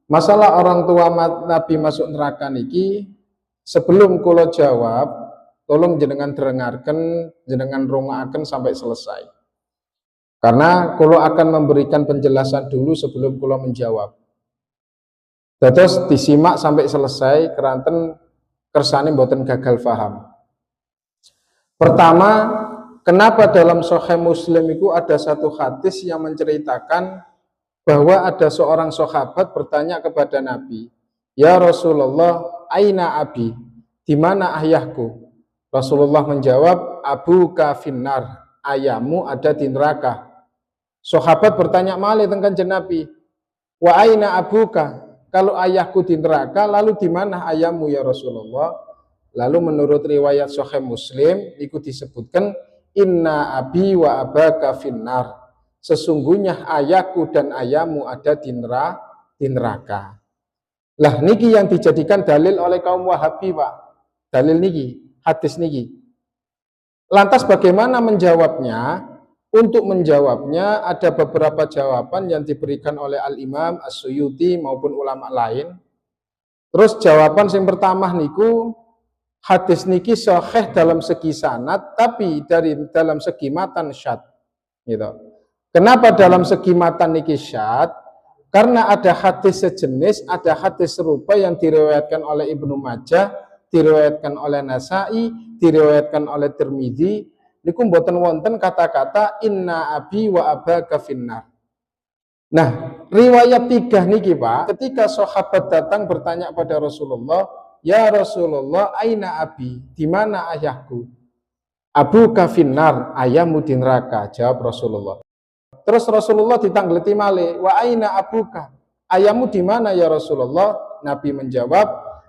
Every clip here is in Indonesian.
Masalah orang tua Nabi masuk neraka niki, sebelum kula jawab, tolong jenengan dengarkan, jenengan rungokake sampai selesai. Karena kula akan memberikan penjelasan dulu sebelum kula menjawab. Terus disimak sampai selesai, keranten kersane mboten gagal paham. Pertama, kenapa dalam Sahih Muslim itu ada satu hadis yang menceritakan bahwa ada seorang sahabat bertanya kepada Nabi, "Ya Rasulullah, aina abi? Di mana ayahku?" Rasulullah menjawab, "Abuka finnar, ayahmu ada di neraka." Sahabat bertanya malih teng Kanjeng Nabi, "Wa aina abuka? Kalau ayahku di neraka, lalu di mana ayahmu ya Rasulullah?" Lalu menurut riwayat Sahih Muslim itu disebutkan, "Inna abi wa abaka finnar." Sesungguhnya ayahku dan ayahmu ada di neraka. Lah niki yang dijadikan dalil oleh kaum Wahabi, Pak. Dalil niki, hadis niki. Lantas bagaimana menjawabnya? Untuk menjawabnya ada beberapa jawaban yang diberikan oleh Al-Imam As-Suyuti maupun ulama lain. Terus jawaban yang pertama niku, hadis niki sahih dalam segi sanad, tapi dalam segi matan syad. Gitu. Kenapa dalam segi matan niki syad? Karena ada hadis sejenis, ada hadis serupa yang diriwayatkan oleh Ibnu Majah, diriwayatkan oleh Nasai, diriwayatkan oleh Tirmidzi. Niku mboten wonten kata-kata inna abi wa abaka finnar. Nah, riwayat tiga niki Pak, ketika sahabat datang bertanya pada Rasulullah, "Ya Rasulullah, aina abi? Di mana ayahku?" "Abuka finnar, ayahmu di neraka," jawab Rasulullah. Terus Rasulullah ditanggleti malih, "Wa aina abuka? Ayahmu di mana ya Rasulullah?" Nabi menjawab,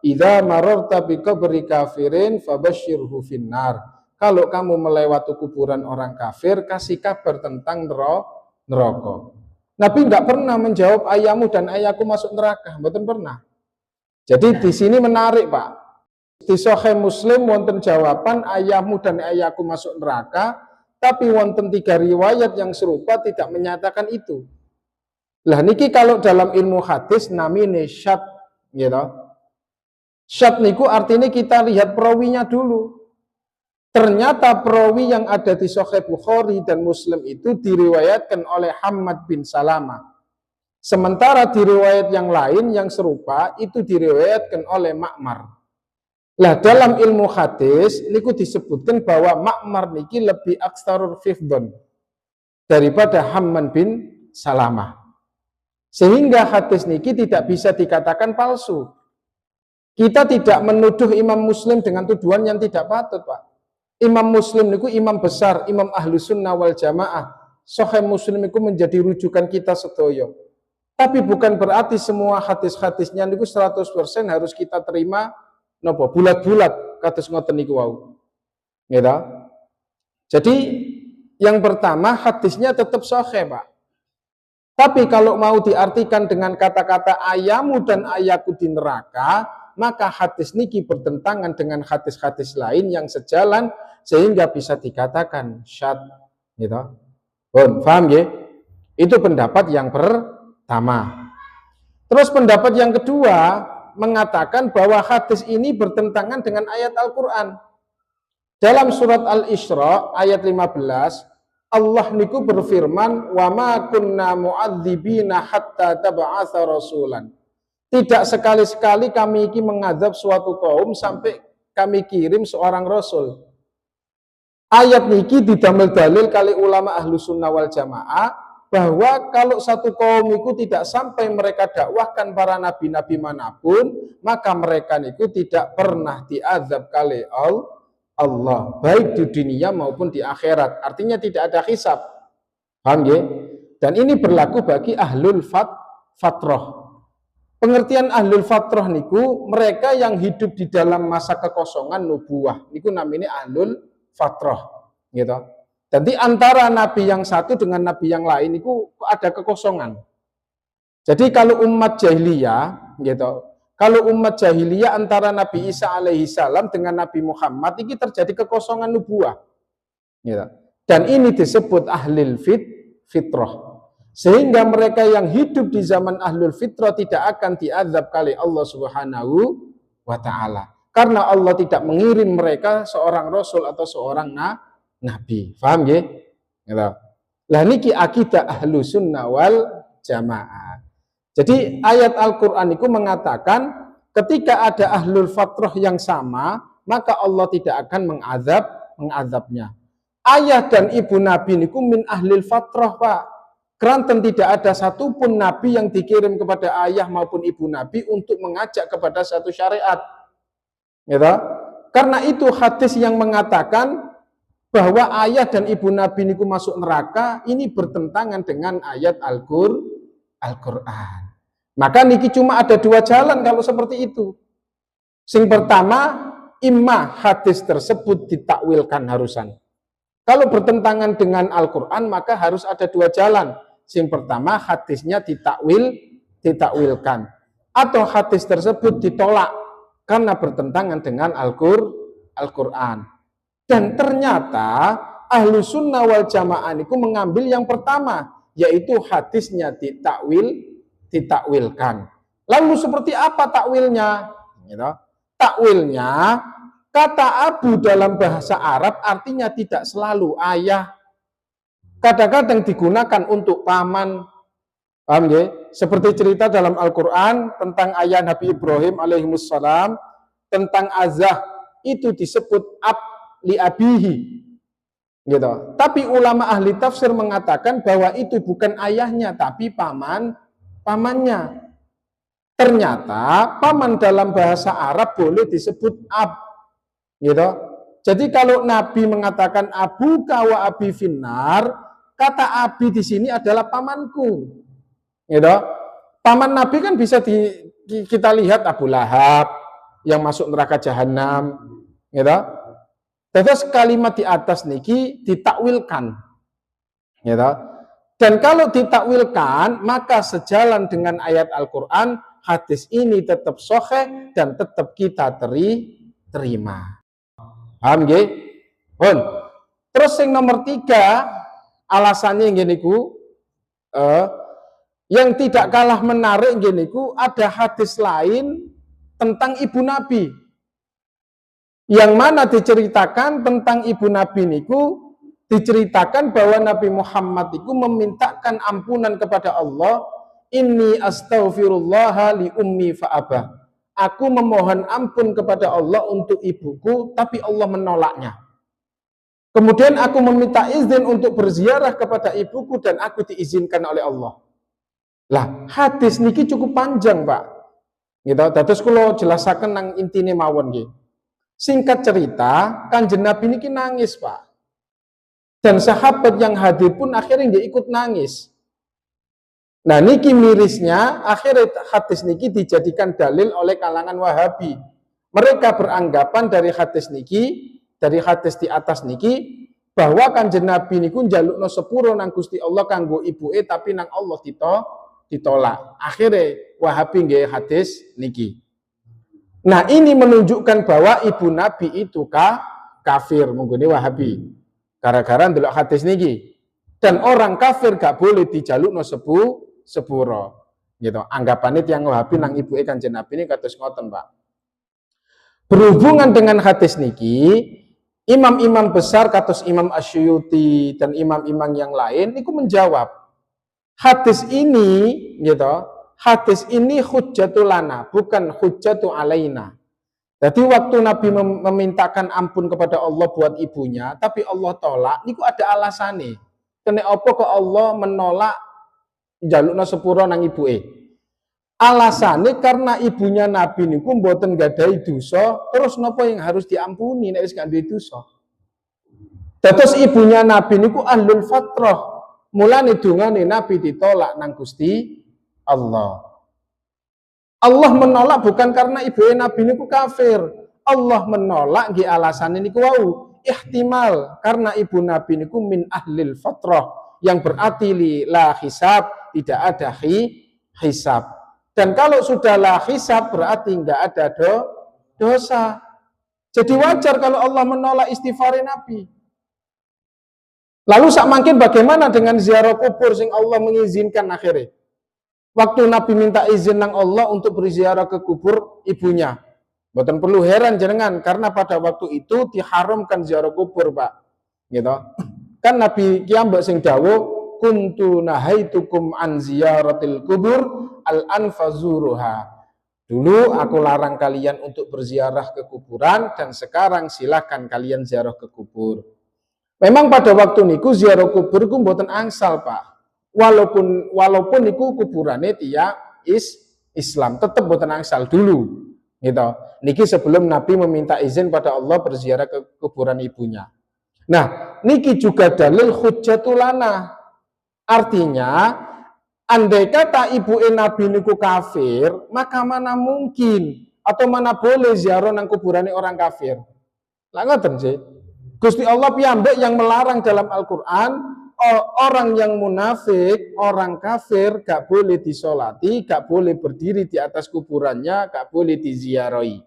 "Idza mararta bi qabri kafirin fabashshirhu finnar." Kalau kamu melewati kuburan orang kafir, kasih kabar tentang neraka. Nabi tidak pernah menjawab ayahmu dan ayahku masuk neraka, mboten pernah. Jadi di sini menarik, Pak. Di Sahih Muslim wonten jawaban ayahmu dan ayahku masuk neraka, tapi wonten tiga riwayat yang serupa tidak menyatakan itu. Lah niki kalau dalam ilmu hadis namine syad, gitu. Syad niku artinya kita lihat perawinya dulu. Ternyata perawi yang ada di Sahih Bukhari dan Muslim itu diriwayatkan oleh Hammad bin Salamah. Sementara di riwayat yang lain yang serupa itu diriwayatkan oleh Ma'mar. Lah dalam ilmu hadis niku disebutkan bahwa Ma'mar niki lebih akstarul hifdzan daripada Hammad bin Salamah. Sehingga hadis niki tidak bisa dikatakan palsu. Kita tidak menuduh Imam Muslim dengan tuduhan yang tidak patut, Pak. Imam Muslim niku imam besar, imam ahlu sunnah wal jamaah. Sahih Muslim niku menjadi rujukan kita sedoyo. Tapi bukan berarti semua hadis-hadisnya niku 100% harus kita terima napa bulat-bulat kados ngoten niku wau. Gitu. Jadi yang pertama hadisnya tetap sahih, Pak. Tapi kalau mau diartikan dengan kata-kata ayahmu dan ayahku di neraka, maka hadis niki bertentangan dengan hadis-hadis lain yang sejalan sehingga bisa dikatakan syad, gitu. Paham ya? Itu pendapat yang pertama. Terus pendapat yang kedua mengatakan bahwa hadis ini bertentangan dengan ayat Al-Qur'an. Dalam surat Al-Isra ayat 15, Allah niku berfirman, "Wa ma kunna mu'adzibina hatta tab'atsa rasulan." Tidak sekali-sekali kami iki mengazab suatu kaum sampai kami kirim seorang rasul. Ayat niki didamel dalil kali ulama ahlu sunnah wal jamaah bahwa kalau satu kaum itu tidak sampai mereka dakwahkan para nabi-nabi manapun, maka mereka niku tidak pernah diazab kali Allah, baik di dunia maupun di akhirat. Artinya tidak ada hisab. Paham ya? Dan ini berlaku bagi ahlul fatrah. Pengertian ahlul fatrah niku mereka yang hidup di dalam masa kekosongan nubuah. Niku namanya ahlul fatrah, gitu. Jadi antara nabi yang satu dengan nabi yang lain niku ada kekosongan. Jadi kalau umat jahiliyah, gitu. Kalau umat jahiliyah antara Nabi Isa alaihi salam dengan Nabi Muhammad ini terjadi kekosongan nubuah. Gitu. Dan ini disebut ahlul fitrah. Sehingga mereka yang hidup di zaman ahlul fitrah tidak akan diazab kali Allah Subhanahu wa taala. Karena Allah tidak mengirim mereka seorang rasul atau seorang nabi. Paham ya? Gitu. Lah niki akidah ahlu sunnah wal jamaah. Jadi ayat Al-Quran itu mengatakan ketika ada ahlul fatrah yang sama, maka Allah tidak akan mengadabnya. Ayah dan ibu Nabi niku min ahlil fatrah, Pak. Keranten tidak ada satupun Nabi yang dikirim kepada ayah maupun ibu Nabi untuk mengajak kepada satu syariat. Gitu? Karena itu hadis yang mengatakan bahwa ayah dan ibu Nabi niku masuk neraka, ini bertentangan dengan ayat Al-Quran. Maka niki cuma ada dua jalan kalau seperti itu. Sing pertama, imma hadis tersebut ditakwilkan harusan. Kalau bertentangan dengan Al-Quran, maka harus ada dua jalan. Sing pertama, hadisnya ditakwilkan. Atau hadis tersebut ditolak karena bertentangan dengan Al-Quran. Dan ternyata ahlu sunnah wal jamaah itu mengambil yang pertama, yaitu hadisnya ditakwilkan. Lalu seperti apa takwilnya? Gitu. Takwilnya, kata abu dalam bahasa Arab artinya tidak selalu ayah. Kadang-kadang digunakan untuk paman. Paham ya? Seperti cerita dalam Al-Quran tentang ayah Nabi Ibrahim alaihissalam, tentang azah, itu disebut ab li abihi. Gitu. Tapi ulama ahli tafsir mengatakan bahwa itu bukan ayahnya, tapi pamannya. Ternyata paman dalam bahasa Arab boleh disebut ab. Gitu. Jadi kalau Nabi mengatakan abuka wa abi finnar, kata abi di sini adalah pamanku. Gitu. Paman Nabi kan bisa kita lihat Abu Lahab yang masuk neraka jahanam. Gitu. Terus kalimat di atas niki ditakwilkan. Gitu. Dan kalau ditakwilkan, maka sejalan dengan ayat Al-Quran, hadis ini tetap sahih dan tetap kita terima. Paham nggih? Pun. Terus yang nomor 3, alasannya ngene niku, yang tidak kalah menarik ngene niku, ada hadis lain tentang ibu Nabi. Yang mana diceritakan tentang ibu Nabi niku, diceritakan bahwa Nabi Muhammad itu memintakan ampunan kepada Allah, inni astaghfirullah li ummi fa'abah. Aku memohon ampun kepada Allah untuk ibuku, tapi Allah menolaknya. Kemudian aku meminta izin untuk berziarah kepada ibuku dan aku diizinkan oleh Allah. Lah, hadis niki cukup panjang, Pak. Gitu, terus kula jelasaken nang intine mawon nggih. Singkat cerita, Kanjeng Nabi niki nangis, Pak. Dan sahabat yang hadir pun akhirnya dia ikut nangis. Nah, niki mirisnya, akhirnya hadis niki dijadikan dalil oleh kalangan Wahabi. Mereka beranggapan dari hadis niki, dari hadis di atas niki, bahwa Kanjeng Nabi niku njalukno sepuro nang Gusti Allah kanggo ibuke, tapi nang Allah ditolak. Akhirnya Wahabi nggih hadis niki. Nah, ini menunjukkan bahwa ibu Nabi itu kafir, mengguni Wahabi. Gara-gara ndelok hadis niki. Dan orang kafir gak boleh dijalukno sepuro. Gitu. Anggapannya tiang Wahabi nang ibuke Kanjeng Nabi ini kados ngoten, Pak. Berhubungan dengan hadis niki, imam-imam besar kados Imam Asyuyuti dan imam-imam yang lain niku menjawab, hadis ini gitu, hadis ini hujjatul lana, bukan hujjatu alaina. Jadi waktu Nabi memintakan ampun kepada Allah buat ibunya, tapi Allah tolak, niku ada alasannya. Kene apa kok Allah menolak jalukna sepuro nang ibuke? Alasannya karena ibunya Nabi niku mboten gadahi dosa, terus napa yang harus diampuni nek wis gak duwe dosa? Terus ibunya Nabi niku ahlul fatrah. Mulane dungane Nabi ditolak nang Gusti Allah. Allah menolak bukan karena ibu Nabi niku kafir. Allah menolak nggih alasane niku wau ihtimal karena ibu Nabi niku min ahlil fatrah, yang berarti la hisab, tidak ada hisab. Dan kalau sudah la hisab berarti enggak ada dosa. Jadi wajar kalau Allah menolak istighfar Nabi. Lalu sak mangkin bagaimana dengan ziarah kubur sing Allah mengizinkan akhirnya? Waktu Nabi minta izin nang Allah untuk berziarah ke kubur ibunya. Boten perlu heran jenengan karena pada waktu itu diharamkan ziarah kubur, Pak. Gitu. Kan Nabi kiambak sing dawuh kuntu nahaitukum an ziyaratil kubur al anfazuruha. Dulu aku larang kalian untuk berziarah ke kuburan dan sekarang silakan kalian ziarah ke kubur. Memang pada waktu niku ziarah kubur ku mboten angsal, Pak. Walaupun niku kuburane tiyak Islam, tetap mboten angsal dulu. Gitu. Niki sebelum Nabi meminta izin pada Allah berziarah ke kuburan ibunya. Nah, niki juga dalil hujjatulana. Artinya, andai kata ibu Nabi niku kafir, maka mana mungkin atau mana boleh ziarah nang kuburane orang kafir? Lah ngoten sih. Gusti Allah piyambak yang melarang dalam Al-Quran, orang yang munafik, orang kafir, gak boleh disolati, gak boleh berdiri di atas kuburannya, gak boleh diziarahi.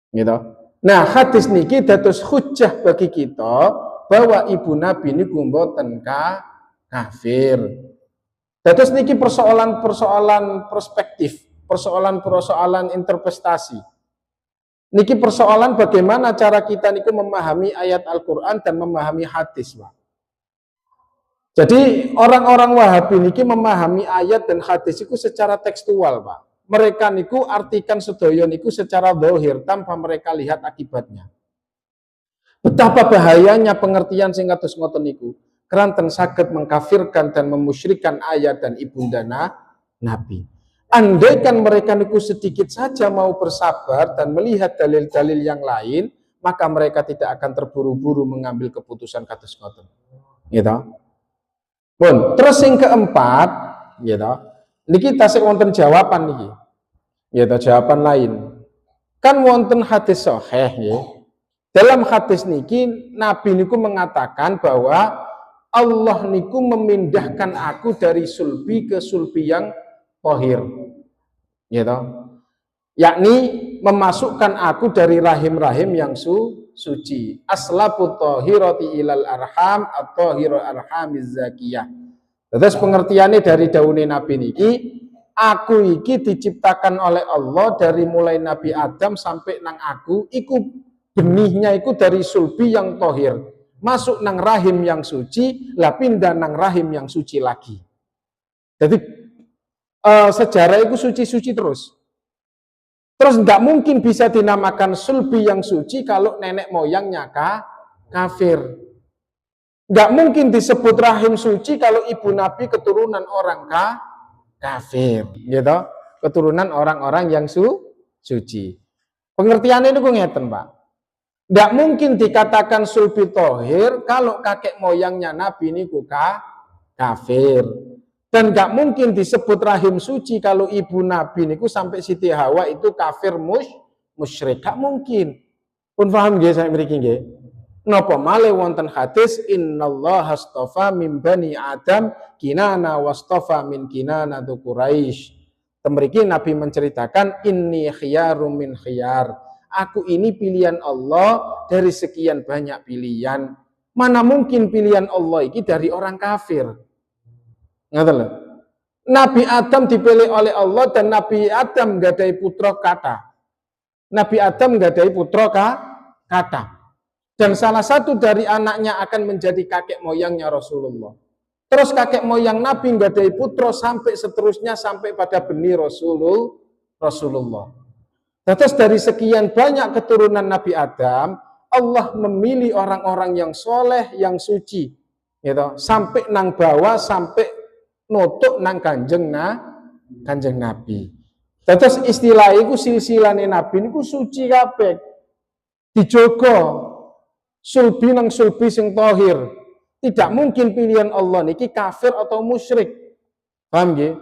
Gitu. Nah, hadis niki dados hujjah bagi kita bahwa ibu Nabi niku mboten kafir. Dados niki persoalan perspektif, persoalan interpretasi. Niki persoalan bagaimana cara kita niku memahami ayat Al-Quran dan memahami hadis, Pak. Jadi orang-orang Wahabi niki memahami ayat dan hadis itu secara tekstual, Pak. Mereka niku artikan sedaya niku secara zahir tanpa mereka lihat akibatnya. Betapa bahayanya pengertian sing kados ngoten niku. Keranten saged mengkafirkan dan memusyrikan ayat dan ibunda Nabi. Andaikan mereka niku sedikit saja mau bersabar dan melihat dalil-dalil yang lain, maka mereka tidak akan terburu-buru mengambil keputusan kados ngoten. Gitu. Pun, terus yang keempat, gitu. Niki tasik wonten jawaban niki. Gitu, jawaban lain. Kan wonten hadis sahih nggih. Dalam hadis niki Nabi niku mengatakan bahwa Allah niku memindahkan aku dari sulbi ke sulbi yang tohir, gitu. Yakni memasukkan aku dari rahim-rahim yang suci. Aslabut tohirati ilal arham atau hiro arhamiz zakiyah. Terus pengertiannya dari daune Nabi niki, aku iki diciptakan oleh Allah dari mulai Nabi Adam sampai nang aku, iku benihnya iku dari sulbi yang tohir. Masuk nang rahim yang suci, lah pindah nang rahim yang suci lagi. Jadi sejarah itu suci-suci terus. Terus nggak mungkin bisa dinamakan sulbi yang suci kalau nenek moyangnya kafir. Nggak mungkin disebut rahim suci kalau ibu Nabi keturunan orang kafir, gitu. Keturunan orang-orang yang suci. Pengertiannya itu ngeten, Pak. Nggak mungkin dikatakan sulbi tohir kalau kakek moyangnya Nabi ini kafir. Dan gak mungkin disebut rahim suci kalau ibu Nabi niku sampai Siti Hawa itu kafir musyrik. Gak mungkin. Pun paham nggih saya mriki nggih. Napa malih wonten hadis innallaha astafa min bani Adam Kinana wastafa min Kinana tu Quraisy. Temriki Nabi menceritakan inni khiyarum min khiyar. Aku ini pilihan Allah dari sekian banyak pilihan. Mana mungkin pilihan Allah ini dari orang kafir? Ngaten lho. Nabi Adam dipilih oleh Allah dan Nabi Adam gadai putra kata. Nabi Adam gadai putra kata. Dan salah satu dari anaknya akan menjadi kakek moyangnya Rasulullah. Terus kakek moyang Nabi gadai putra sampai seterusnya sampai pada benih Rasulullah. Terus dari sekian banyak keturunan Nabi Adam, Allah memilih orang-orang yang soleh, yang suci, gitu. Sampai nang bawah, sampai nutuk nang kanjeng Nabi. Terus istilah itu silsilane Nabi niku suci kabeh. Dijogo sulbi nang sulbi sing tohir. Tidak mungkin pilihan Allah niki kafir atau musyrik. Paham nggih?